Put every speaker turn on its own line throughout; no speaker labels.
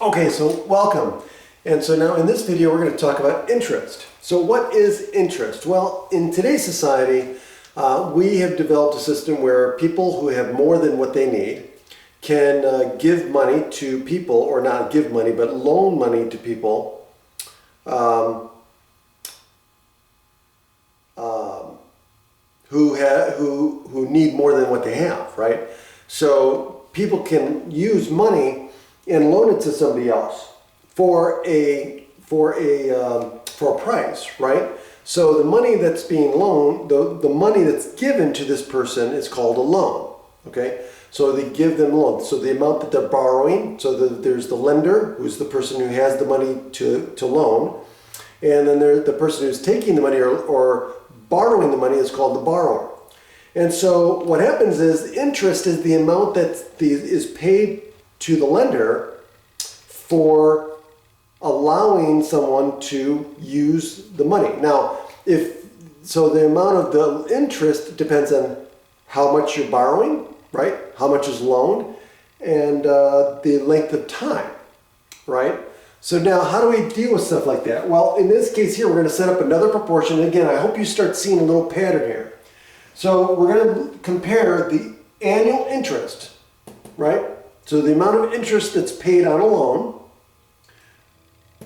Okay, so welcome. And so now in this video we're going to talk about interest. So what is interest? Well, in today's society, we have developed a system where people who have more than what they need can give money to people, or not give money, but loan money to people who need more than what they have, right? So people can use money and loan it to somebody else for a price, right? So the money that's being loaned, the money that's given to this person is called a loan, okay? So they give them a loan. So the amount that they're borrowing, so there's the lender, who's the person who has the money to loan, and then there's the person who's taking the money or borrowing the money is called the borrower. And so what happens is interest is the amount that is paid to the lender for allowing someone to use the money. Now, the amount of the interest depends on how much you're borrowing, right? How much is loaned, and the length of time, right? So now, how do we deal with stuff like that? Well, in this case here, we're going to set up another proportion. Again, I hope you start seeing a little pattern here. So we're going to compare the annual interest, right? So the amount of interest that's paid on a loan,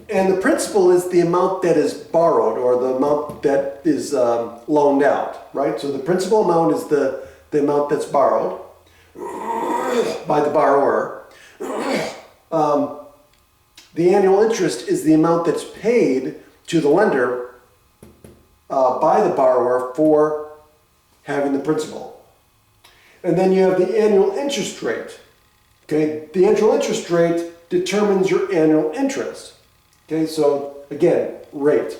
and the principal is the amount that is borrowed, or the amount that is loaned out, right? So the principal amount is the amount that's borrowed by the borrower. The annual interest is the amount that's paid to the lender by the borrower for having the principal. And then you have the annual interest rate. Okay, the annual interest rate determines your annual interest. Okay, so again, rate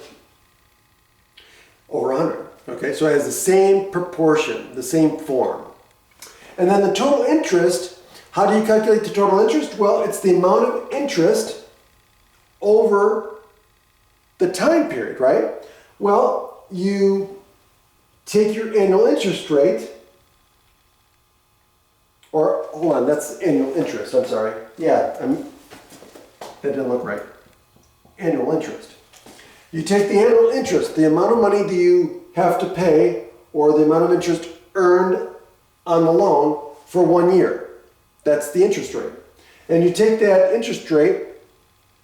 over 100. Okay, so it has the same proportion, the same form. And then the total interest, how do you calculate the total interest? Well, it's the amount of interest over the time period, right? Well, you take your annual interest rate, or hold on, that's annual interest, I'm sorry. Yeah, that didn't look right. Annual interest. You take the annual interest, the amount of money that you have to pay, or the amount of interest earned on the loan for 1 year. That's the interest rate. And you take that interest rate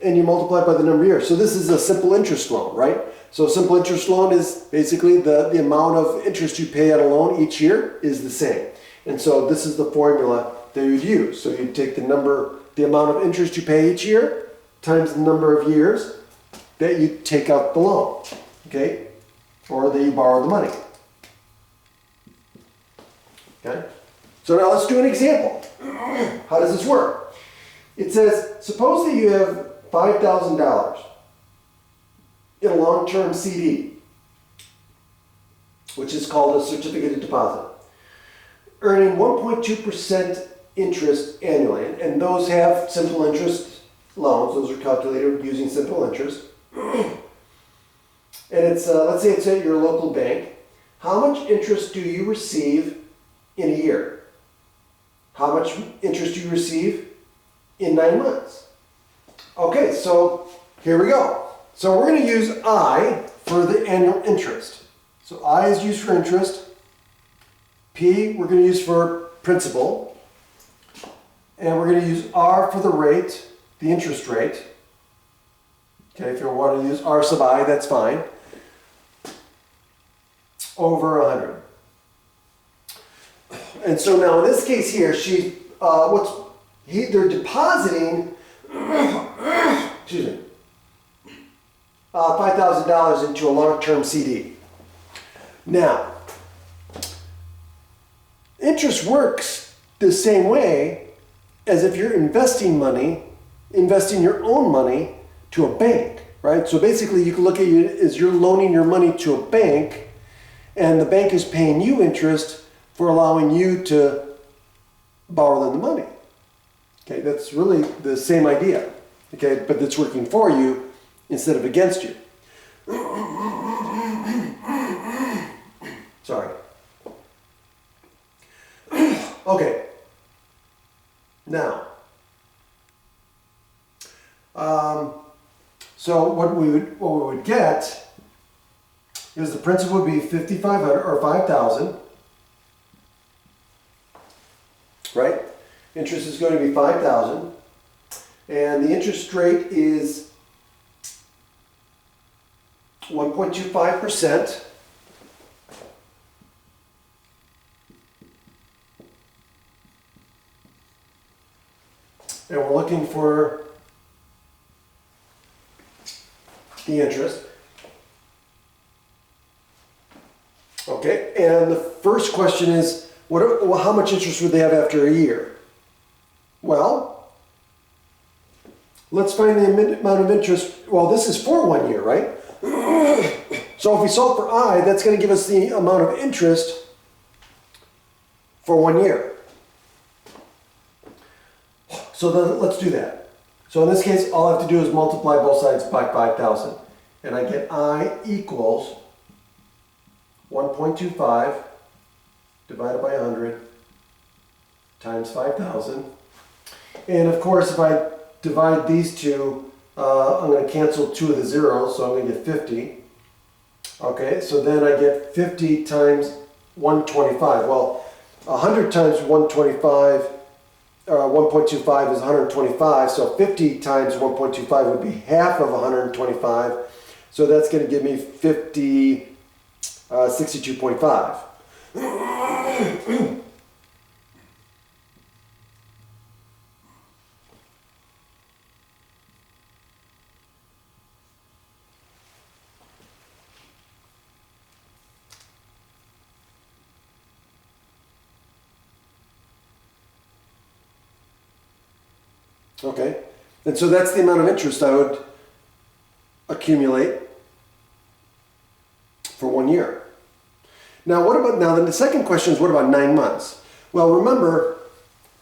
and you multiply it by the number of years. So this is a simple interest loan, right? So a simple interest loan is basically the amount of interest you pay on a loan each year is the same. And so this is the formula that you'd use. So you take the amount of interest you pay each year times the number of years that you take out the loan, okay? Or that you borrow the money. Okay? So now let's do an example. How does this work? It says, suppose that you have $5,000 in a long-term CD, which is called a certificate of deposit, earning 1.2% interest annually. And those have simple interest loans. Those are calculated using simple interest. And it's, let's say it's at your local bank. How much interest do you receive in a year? How much interest do you receive in 9 months? Okay, so here we go. So we're going to use I for the annual interest. So I is used for interest. P we're going to use for principal. And we're going to use R for the rate, the interest rate. Okay, if you want to use R sub I, that's fine. Over 100. And so now in this case here, they're depositing $5,000 into a long-term CD. Now, interest works the same way as if you're investing your own money to a bank, right? So basically you can look at it as you're loaning your money to a bank, and the bank is paying you interest for allowing you to borrow them the money. Okay, that's really the same idea. Okay, but it's working for you instead of against you. Sorry. Okay. Now, So what we would get is the principal would be $5,500 or $5,000, right? Interest is going to be $5,000, and the interest rate is 1.25%. And we're looking for the interest. Okay, and the first question is, how much interest would they have after a year? Well, let's find the amount of interest. Well, this is for 1 year, right? So if we solve for I, that's going to give us the amount of interest for 1 year. So then let's do that. So in this case, all I have to do is multiply both sides by 5,000. And I get I equals 1.25 divided by 100 times 5,000. And of course, if I divide these two, I'm going to cancel 2 of the zeros, so I'm going to get 50. Okay, so then I get 50 times 125. Well, 100 times 125, 1.25 is 125, so 50 times 1.25 would be half of 125. So that's going to give me 62.5. Okay, and so that's the amount of interest I would accumulate for 1 year. Now, now then the second question is, what about 9 months? Well, remember,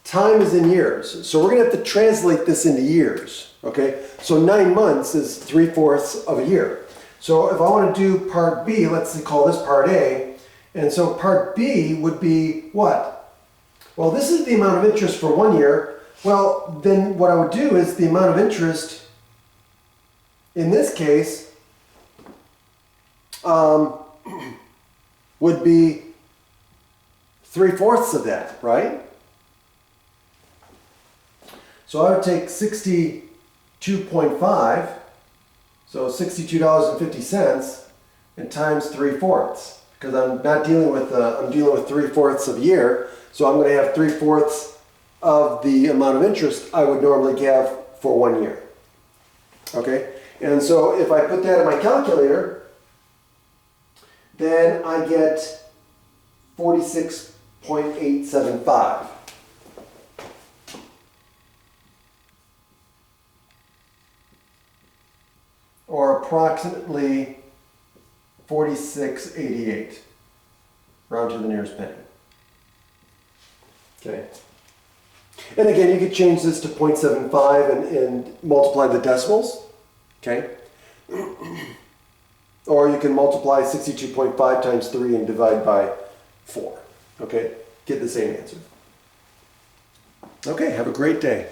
time is in years, so we're going to have to translate this into years. Okay, so 9 months is 3/4 of a year. So if I want to do part B, let's call this part A, and so part B would be what? Well, this is the amount of interest for 1 year. Well, then what I would do is the amount of interest in this case would be 3/4 of that, right? So I would take 62.5, so $62.50, and times 3/4, because I'm not dealing with I'm dealing with 3/4 of a year, so I'm going to have 3/4 of the amount of interest I would normally have for 1 year. Okay, and so if I put that in my calculator, then I get 46.875. Or approximately 46.88, round to the nearest penny. Okay. And again, you could change this to 0.75 and multiply the decimals. Okay. Or you can multiply 62.5 times 3 and divide by 4. Okay. Get the same answer. Okay. Have a great day.